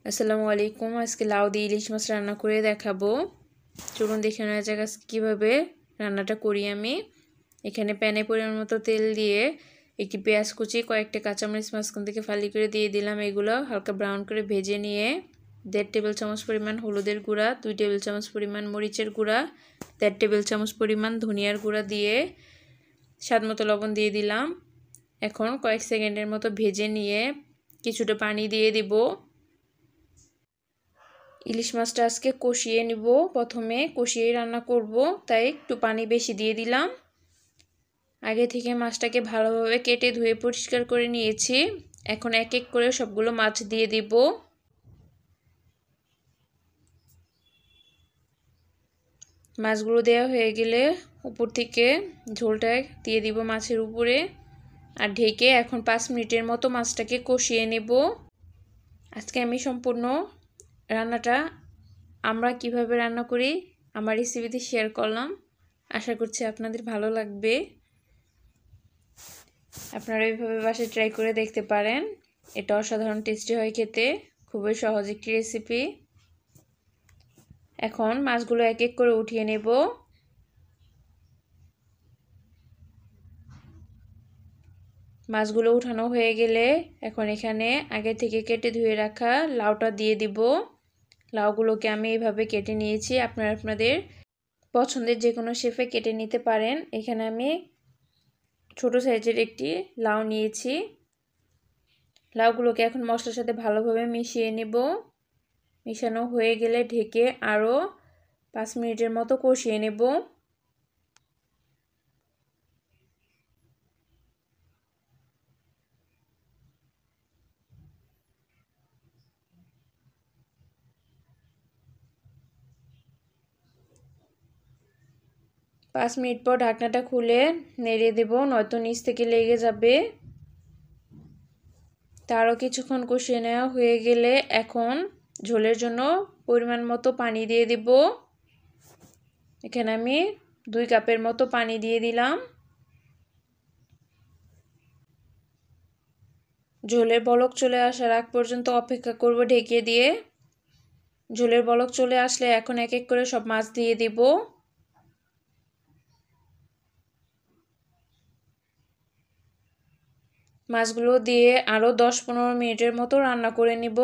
আসসালামু আলাইকুম। আজকে লাউ দিয়ে ইলিশ মাছ রান্না করে দেখাবো। চলুন দেখে নেওয়া যাক কীভাবে রান্নাটা করি আমি। এখানে প্যানে পরিমাণ মতো তেল দিয়ে একটি পেঁয়াজ কুচি, কয়েকটা কাঁচামরিচ মাঝখান থেকে ফালি করে দিয়ে দিলাম। এগুলো হালকা ব্রাউন করে ভেজে নিয়ে 1.5 টেবিল চামচ পরিমাণ হলুদের গুঁড়া, 2 টেবিল চামচ পরিমাণ মরিচের গুঁড়া, 1.5 টেবিল চামচ পরিমাণ ধনিয়ার গুঁড়া দিয়ে স্বাদমতো লবণ দিয়ে দিলাম। এখন কয়েক সেকেন্ডের মতো ভেজে নিয়ে কিছুটা পানি দিয়ে দিব। ইলিশ মাছটা আজকে কষিয়ে নিব, প্রথমে কষিয়ে রান্না করব, তাই একটু পানি বেশি দিয়ে দিলাম। আগে থেকে মাছটাকে ভালোভাবে কেটে ধুয়ে পরিষ্কার করে নিয়েছি। এখন এক এক করে সবগুলো মাছ দিয়ে দিব। মাছগুলো দেওয়া হয়ে গেলে উপর থেকে ঝোলটা দিয়ে দিব মাছের উপরে আর ঢেকে এখন 5 মিনিটের মতো মাছটাকে কষিয়ে নেব। আজকে আমি সম্পূর্ণ রান্নাটা আমরা কিভাবে রান্না করি আমার রেসিপিতে শেয়ার করলাম। আশা করছি আপনাদের ভালো লাগবে। আপনারা এইভাবে বাসায় ট্রাই করে দেখতে পারেন। এটা অসাধারণ টেস্টি হয় খেতে, খুবই সহজ একটি রেসিপি। এখন মাছগুলো এক এক করে উঠিয়ে নেব। মাছগুলো উঠানো হয়ে গেলে এখন এখানে আগে থেকে কেটে ধুয়ে রাখা লাউটা দিয়ে দিব। লাউগুলোকে আমি এইভাবে কেটে নিয়েছি, আপনারা আপনাদের পছন্দের যে কোনো শেপে কেটে নিতে পারেন। এখানে আমি ছোট সাইজের একটি লাউ নিয়েছি। লাউগুলোকে এখন মশলার সাথে ভালোভাবে মিশিয়ে নেব। মিশানো হয়ে গেলে ঢেকে আরও 5 মিনিটের মতো কষিয়ে নেব। পাঁচ মিনিট পর ঢাকনাটা খুলে নেড়ে দেব, নয়তো নিচ থেকে লেগে যাবে। তারও কিছুক্ষণ কষিয়ে নেওয়া হয়ে গেলে এখন ঝোলের জন্য পরিমাণ মতো পানি দিয়ে দিব। এখানে আমি 2 কাপের মতো পানি দিয়ে দিলাম। ঝোলের বলক চলে আসার আগ পর্যন্ত অপেক্ষা করব ঢেকে দিয়ে। ঝোলের বলক চলে আসলে এখন এক এক করে সব মাছ দিয়ে দিব। মাছগুলো দিয়ে আরও 10-15 মিনিটের মতো রান্না করে নিব।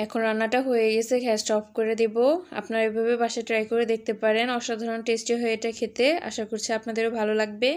এখন রান্নাটা হয়ে গেছে, গ্যাসটা অফ করে দেব। আপনারা এভাবে বাসায় ট্রাই করে দেখতে পারেন, অসাধারণ টেস্টি হয়ে এটা খেতে। আশা করছি আপনাদেরও ভালো লাগবে।